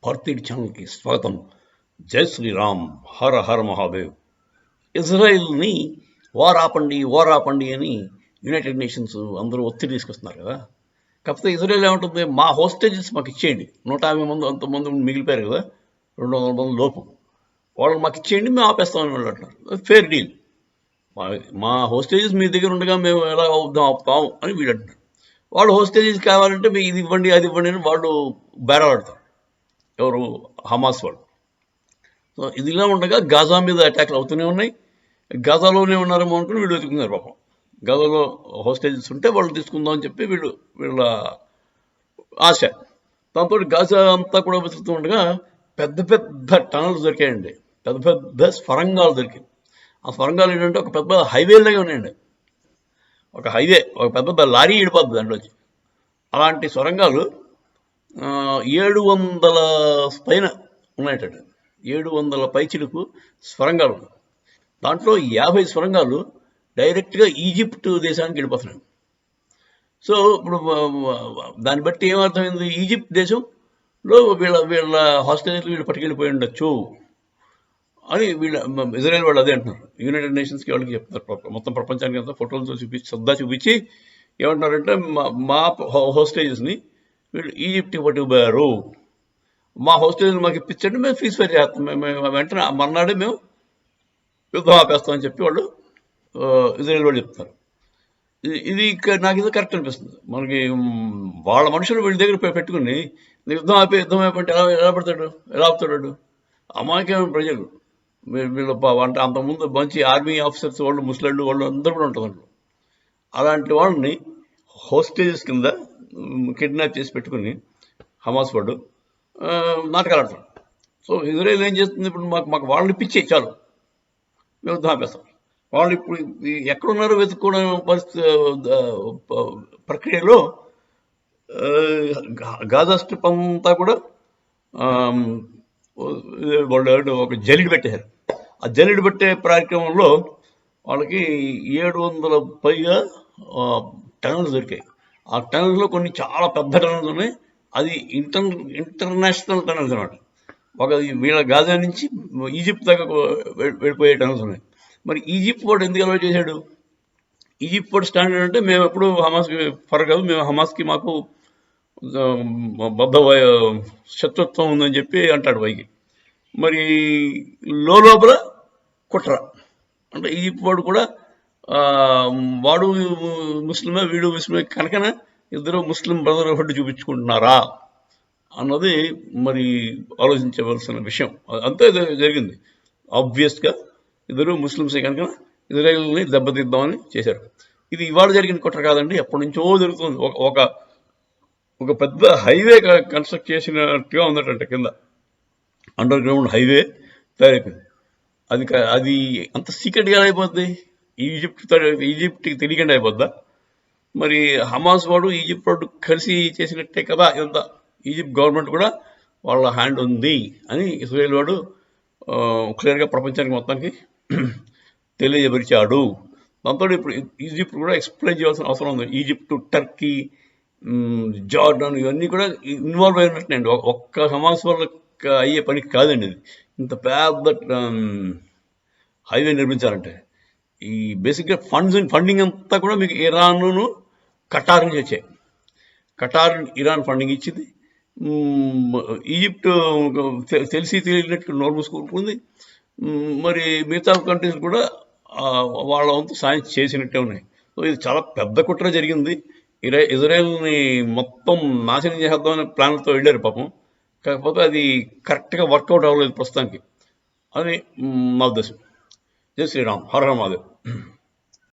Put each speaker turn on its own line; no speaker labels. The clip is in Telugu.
భారతీయ ఛానల్కి స్వాగతం. జై శ్రీరామ్, హర హర మహాదేవ్. ఇజ్రాయిల్ని వారాపండి అని యునైటెడ్ నేషన్స్ అందరూ ఒత్తిడి తీసుకొస్తున్నారు కదా. కాకపోతే ఇజ్రాయిల్ ఏమంటుంది, మా హోస్టేజెస్ మాకు ఇచ్చేయండి. 150 మంది అంతమంది మిగిలిపోయారు కదా, 200 మంది లోపు, వాళ్ళని మాకు ఇచ్చేయండి, మేము ఆపేస్తామని వాళ్ళు అంటున్నారు. Fair deal. మా హోస్టేజెస్ మీ దగ్గర ఉండగా మేము ఎలా ఆపుతాం అని వీళ్ళు అంటున్నారు. వాళ్ళు హోస్టేజెస్ కావాలంటే మీ ఇది ఇవ్వండి అది ఇవ్వండి అని వాళ్ళు బేరాలాడతారు. ఎవరు? హమాస్ వాళ్ళు. సో ఇదిలా ఉండగా గాజా మీద అటాక్లు అవుతూనే ఉన్నాయి. గాజాలోనే ఉన్నారేమో అనుకుని వీళ్ళు వెతుకున్నారు. పాపం గాజాలో హోస్టేజెస్ ఉంటే వాళ్ళు తీసుకుందాం అని చెప్పి వీళ్ళ ఆశ. దాంతో గాజా అంతా కూడా వెతుకుతూ ఉండగా పెద్ద పెద్ద టనల్స్ దొరికాయండి, పెద్ద పెద్ద స్వరంగాలు దొరికాయి. ఆ స్వరంగాలు ఏంటంటే ఒక పెద్ద హైవేలాగే ఉన్నాయండి. ఒక హైవే, ఒక పెద్ద లారీ ఇడిపోద్ది దాంట్లోంచి. అలాంటి సొరంగాలు 700 పైన ఉన్నాయట. 700 పైచిలుకు స్వరంగాలు. దాంట్లో 50 స్వరంగాలు డైరెక్ట్గా ఈజిప్ట్ దేశానికి వెళ్ళిపోతున్నాయి. సో ఇప్పుడు దాన్ని బట్టి ఏమర్థమైంది, ఈజిప్ట్ దేశంలో వీళ్ళ హాస్టేజెస్ వీళ్ళు పట్టుకెళ్ళిపోయి ఉండొచ్చు అని ఇజ్రాయెల్ వాళ్ళు అదే అంటున్నారు. యునైటెడ్ నేషన్స్కి వాళ్ళకి చెప్తున్నారు, మొత్తం ప్రపంచానికి అంతా ఫోటోలతో చూపించి ఏమంటున్నారంటే మా హోస్టేజెస్ని వీళ్ళు ఈజిప్ట్కి పట్టుకుపోయారు, మా హోస్టేజెస్ మాకు ఇప్పించండి, మేము ఫీజ్ పే చేస్తాం, మేము వెంటనే మర్నాడే మేము యుద్ధం ఆపేస్తామని చెప్పి వాళ్ళు ఇజ్రాయెల్ వాళ్ళు చెప్తున్నారు. ఇది నాకు ఇది కరెక్ట్ అనిపిస్తుంది. మనకి వాళ్ళ మనుషులు వీళ్ళ దగ్గర పెట్టుకుని యుద్ధం ఆపంటే ఎలా పడతాడు, ఎలా ఆపుతాడు? అమాయకమైన ప్రజలు వీళ్ళు అంటే అంతకుముందు మంచి ఆర్మీ ఆఫీసర్స్ వాళ్ళు, ముస్లింలు వాళ్ళు అందరూ కూడా ఉంటుంది. అలాంటి వాళ్ళని హోస్టేజెస్ కింద కిడ్నాప్ చేసి పెట్టుకుని హమాస్ వాడు నాటకాలు ఆడతాడు. సో ఇజ్రాయెల్ ఏం చేస్తుంది, ఇప్పుడు మాకు వాళ్ళని ఇప్పించే చాలు, మేము యుద్ధం ఆపేస్తాం. వాళ్ళు ఇప్పుడు ఎక్కడున్నారో వెతుక్కోవడం ప్రక్రియలో గాజా స్ట్రిప్ అంతా కూడా వాళ్ళు ఒక జల్లిడి పెట్టారు. ఆ జల్లిడి పెట్టే కార్యక్రమంలో వాళ్ళకి 700 పైగా టనల్స్ దొరికాయి. ఆ టనల్స్లో కొన్ని చాలా పెద్ద టనల్స్ ఉన్నాయి. అది ఇంటర్నేషనల్ టనల్స్ అనమాట. ఒక వీళ్ళ గాజా నుంచి ఈజిప్ట్ దాకా వెళ్ళిపోయే టనల్స్ ఉన్నాయి. మరి ఈజిప్ట్ వాడు ఎందుకు అలవాటు చేశాడు? ఈజిప్ట్ వాడు స్టాండర్డ్ అంటే మేము ఎప్పుడు హమాస్కి కాదు, మేము హమాస్కి మాకు బద్ధ శత్రుత్వం ఉందని చెప్పి అంటాడు పైకి. మరి లోపల కుట్ర అంటే ఈజిప్ట్ వాడు కూడా వాడు ముస్లిమే వీడు ముస్లిమే కనుకన ఇద్దరు ముస్లిం బ్రదర్హుడ్ చూపించుకుంటున్నారా అన్నది మరి ఆలోచించవలసిన విషయం. అంతే జరిగింది. ఆబ్వియస్గా ఇద్దరు ముస్లింసే కనుక ఇజ్రాయెల్ని దెబ్బతీద్దామని చేశారు. ఇది ఇవాళ జరిగిన కుట్ర కాదండి, ఎప్పటి నుంచో జరుగుతుంది. ఒక పెద్ద హైవే కన్స్ట్రక్ట్ చేసినట్టుగా ఉందటంటే కింద అండర్ గ్రౌండ్ హైవే తయారైపోయింది. అది అంత సీక్రెట్గా అయిపోద్ది, ఈజిప్ట్కి తెలియకుండా అయిపోద్దా? మరి హమాస్ వాడు ఈజిప్ట్ వాడు కలిసి చేసినట్టే కదా ఇదంతా. ఈజిప్ట్ గవర్నమెంట్ కూడా వాళ్ళ హ్యాండ్ ఉంది అని ఇజ్రాయెల్ వాడు క్లియర్గా ప్రపంచానికి మొత్తానికి తెలియజపరిచాడు. దాంతో ఇప్పుడు ఈజిప్ట్ కూడా ఎక్స్ప్లెయిన్ చేయాల్సిన అవసరం ఉంది. ఈజిప్ట్, టర్కీ, జార్డన్ ఇవన్నీ కూడా ఇన్వాల్వ్ అయినట్టు. ఒక్క హమాస్ వాళ్ళకి అయ్యే పని కాదండి ఇది. ఇంత పెద్ద హైవే నిర్మించాలంటే ఈ బేసిక్గా ఫండింగ్ అంతా కూడా మీకు ఇరాన్ను, ఖటార్ నుంచి వచ్చాయి. ఖటార్, ఇరాన్ ఫండింగ్ ఇచ్చింది. ఈజిప్ట్ తెలిసి తెలియనట్టు నోరు మూసుకుంటుంది. మరి మిగతా కంట్రీస్ కూడా వాళ్ళ వంతు సాయం చేసినట్టే ఉన్నాయి. సో ఇది చాలా పెద్ద కుట్ర జరిగింది. ఇజ్రాయెల్ని మొత్తం నాశనం చేద్దామనే ప్లాన్తో వెళ్ళారు పాపం. కాకపోతే అది కరెక్ట్గా వర్కౌట్ అవ్వలేదు ప్రస్తుతానికి. అది నా ఉద్దేశం. జై శ్రీరామ్, హర హర మహాదేవ్.